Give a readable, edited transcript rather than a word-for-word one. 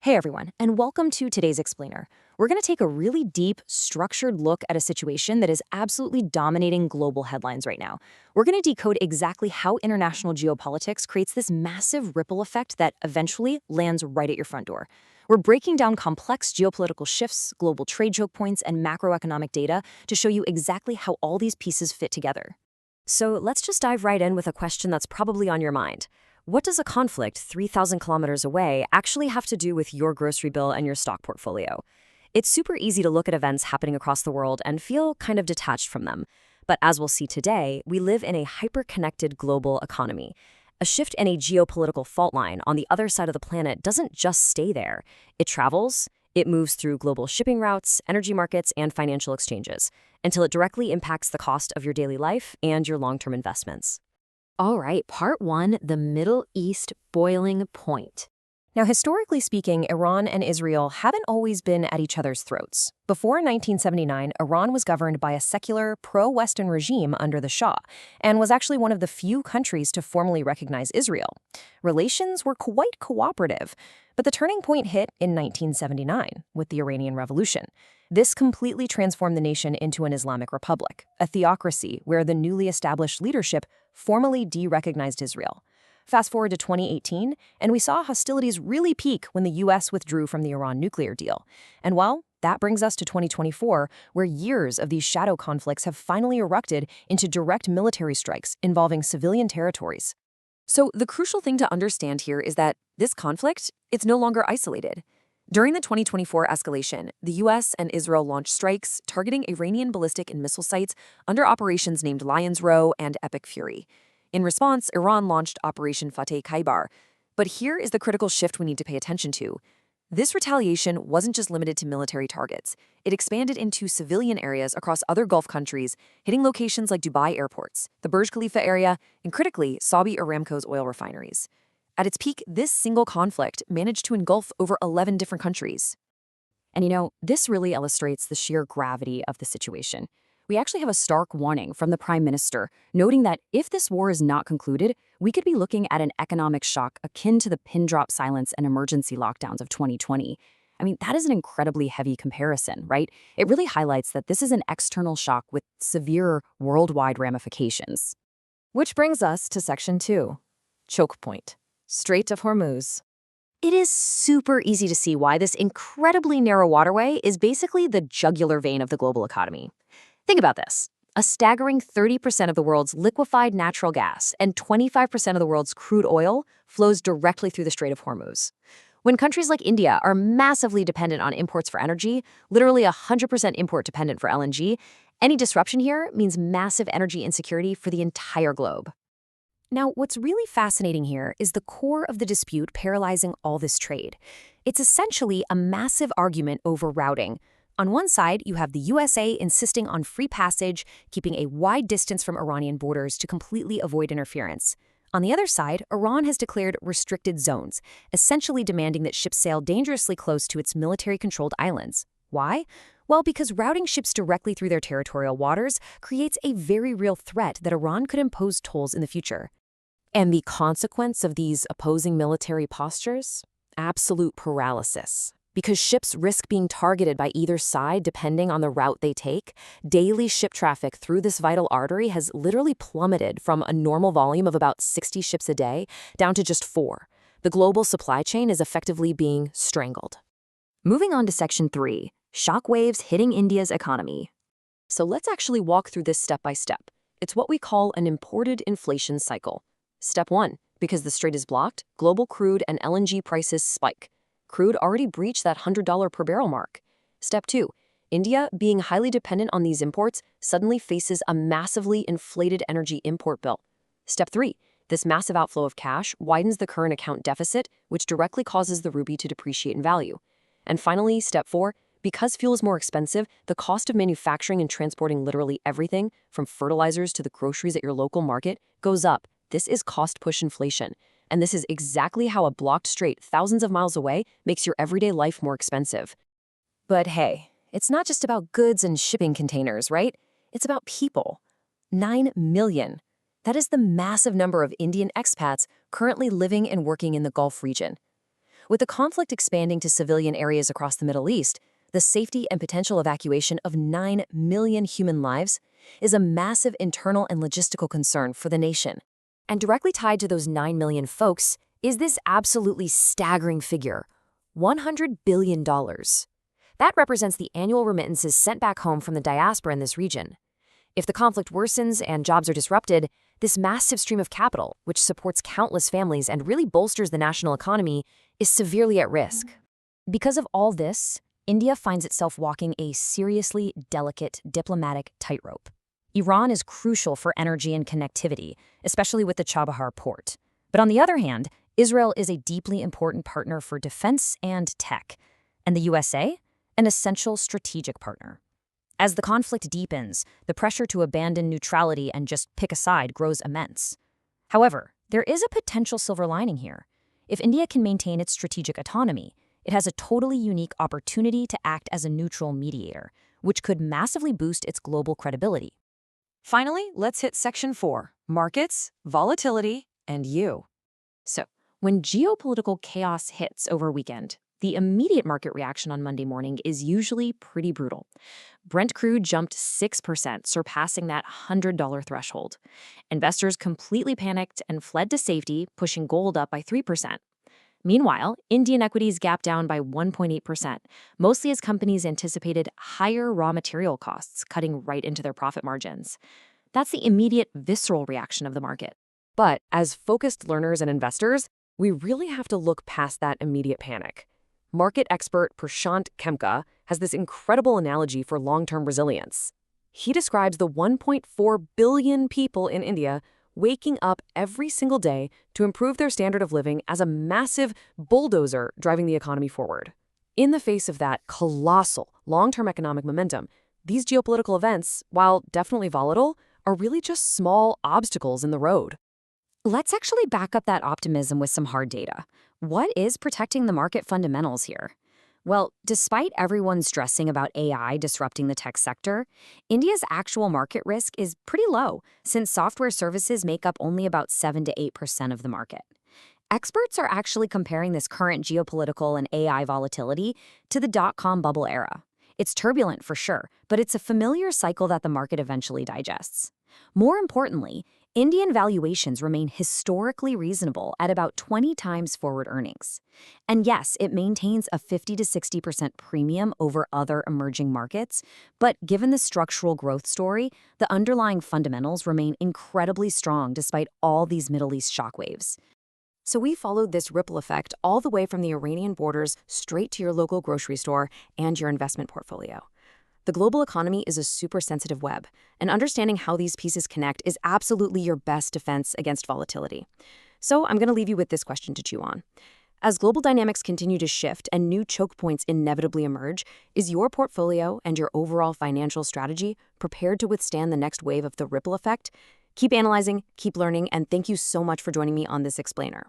Hey everyone, and welcome to today's Explainer. We're going to take a really deep, structured look at a situation that is absolutely dominating global headlines right now. We're going to decode exactly how international geopolitics creates this massive ripple effect that eventually lands right at your front door. We're breaking down complex geopolitical shifts, global trade choke points, and macroeconomic data to show you exactly how all these pieces fit together. So let's just dive right in with a question that's probably on your mind. What does a conflict 3,000 kilometers away actually have to do with your grocery bill and your stock portfolio? It's super easy to look at events happening across the world and feel kind of detached from them. But as we'll see today, we live in a hyper-connected global economy. A shift in a geopolitical fault line on the other side of the planet doesn't just stay there. It travels, it moves through global shipping routes, energy markets, and financial exchanges, until it directly impacts the cost of your daily life and your long-term investments. All right, part one, the Middle East boiling point. Now, historically speaking, Iran and Israel haven't always been at each other's throats. Before 1979, Iran was governed by a secular, pro-Western regime under the Shah, and was actually one of the few countries to formally recognize Israel. Relations were quite cooperative, but the turning point hit in 1979 with the Iranian Revolution. This completely transformed the nation into an Islamic republic, a theocracy where the newly established leadership formally de-recognized Israel. Fast forward to 2018, and we saw hostilities really peak when the U.S. withdrew from the Iran nuclear deal. And well, that brings us to 2024, where years of these shadow conflicts have finally erupted into direct military strikes involving civilian territories. So the crucial thing to understand here is that this conflict, it's no longer isolated. During the 2024 escalation, the U.S. and Israel launched strikes targeting Iranian ballistic and missile sites under operations named Lion's Row and Epic Fury. In response, Iran launched Operation Fateh Khaybar. But here is the critical shift we need to pay attention to. This retaliation wasn't just limited to military targets. It expanded into civilian areas across other Gulf countries, hitting locations like Dubai airports, the Burj Khalifa area, and critically, Saudi Aramco's oil refineries. At its peak, this single conflict managed to engulf over 11 different countries. And this really illustrates the sheer gravity of the situation. We actually have a stark warning from the Prime Minister, noting that if this war is not concluded, we could be looking at an economic shock akin to the pin drop silence and emergency lockdowns of 2020. That is an incredibly heavy comparison, right? It really highlights that this is an external shock with severe worldwide ramifications. Which brings us to Section 2, choke point. Strait of Hormuz. It is super easy to see why this incredibly narrow waterway is basically the jugular vein of the global economy. Think about this. A staggering 30% of the world's liquefied natural gas and 25% of the world's crude oil flows directly through the Strait of Hormuz. When countries like India are massively dependent on imports for energy, literally 100% import dependent for LNG, any disruption here means massive energy insecurity for the entire globe. Now, what's really fascinating here is the core of the dispute paralyzing all this trade. It's essentially a massive argument over routing. On one side, you have the USA insisting on free passage, keeping a wide distance from Iranian borders to completely avoid interference. On the other side, Iran has declared restricted zones, essentially demanding that ships sail dangerously close to its military-controlled islands. Why? Well, because routing ships directly through their territorial waters creates a very real threat that Iran could impose tolls in the future. And the consequence of these opposing military postures? Absolute paralysis. Because ships risk being targeted by either side depending on the route they take, daily ship traffic through this vital artery has literally plummeted from a normal volume of about 60 ships a day down to just 4. The global supply chain is effectively being strangled. Moving on to Section 3, shockwaves hitting India's economy. So let's actually walk through this step by step. It's what we call an imported inflation cycle. Step 1, because the strait is blocked, global crude and LNG prices spike. Crude already breached that $100 per barrel mark. Step 2, India, being highly dependent on these imports, suddenly faces a massively inflated energy import bill. Step 3, this massive outflow of cash widens the current account deficit, which directly causes the rupee to depreciate in value. And finally, Step 4, because fuel is more expensive, the cost of manufacturing and transporting literally everything, from fertilizers to the groceries at your local market, goes up. This is cost-push inflation. And this is exactly how a blocked strait thousands of miles away makes your everyday life more expensive. But hey, it's not just about goods and shipping containers, right? It's about people. 9 million. That is the massive number of Indian expats currently living and working in the Gulf region. With the conflict expanding to civilian areas across the Middle East, the safety and potential evacuation of 9 million human lives is a massive internal and logistical concern for the nation. And directly tied to those 9 million folks is this absolutely staggering figure, $100 billion. That represents the annual remittances sent back home from the diaspora in this region. If the conflict worsens and jobs are disrupted, this massive stream of capital, which supports countless families and really bolsters the national economy, is severely at risk. Because of all this, India finds itself walking a seriously delicate diplomatic tightrope. Iran is crucial for energy and connectivity, especially with the Chabahar port. But on the other hand, Israel is a deeply important partner for defense and tech, and the USA, an essential strategic partner. As the conflict deepens, the pressure to abandon neutrality and just pick a side grows immense. However, there is a potential silver lining here. If India can maintain its strategic autonomy, it has a totally unique opportunity to act as a neutral mediator, which could massively boost its global credibility. Finally, let's hit Section 4, Markets, Volatility, and You. So, when geopolitical chaos hits over a weekend, the immediate market reaction on Monday morning is usually pretty brutal. Brent crude jumped 6%, surpassing that $100 threshold. Investors completely panicked and fled to safety, pushing gold up by 3%. Meanwhile, Indian equities gapped down by 1.8%, mostly as companies anticipated higher raw material costs, cutting right into their profit margins. That's the immediate, visceral reaction of the market. But as focused learners and investors, we really have to look past that immediate panic. Market expert Prashant Khemka has this incredible analogy for long-term resilience. He describes the 1.4 billion people in India waking up every single day to improve their standard of living as a massive bulldozer driving the economy forward. In the face of that colossal long-term economic momentum, these geopolitical events, while definitely volatile, are really just small obstacles in the road. Let's actually back up that optimism with some hard data. What is protecting the market fundamentals here? Well, despite everyone stressing about AI disrupting the tech sector, India's actual market risk is pretty low, since software services make up only about 7 to 8% of the market. Experts are actually comparing this current geopolitical and AI volatility to the dot-com bubble era. It's turbulent for sure, but it's a familiar cycle that the market eventually digests. More importantly, Indian valuations remain historically reasonable at about 20 times forward earnings. And yes, it maintains a 50 to 60% premium over other emerging markets, but given the structural growth story, the underlying fundamentals remain incredibly strong despite all these Middle East shockwaves. So we followed this ripple effect all the way from the Iranian borders straight to your local grocery store and your investment portfolio. The global economy is a super sensitive web, and understanding how these pieces connect is absolutely your best defense against volatility. So I'm going to leave you with this question to chew on. As global dynamics continue to shift and new choke points inevitably emerge, is your portfolio and your overall financial strategy prepared to withstand the next wave of the ripple effect? Keep analyzing, keep learning, and thank you so much for joining me on this explainer.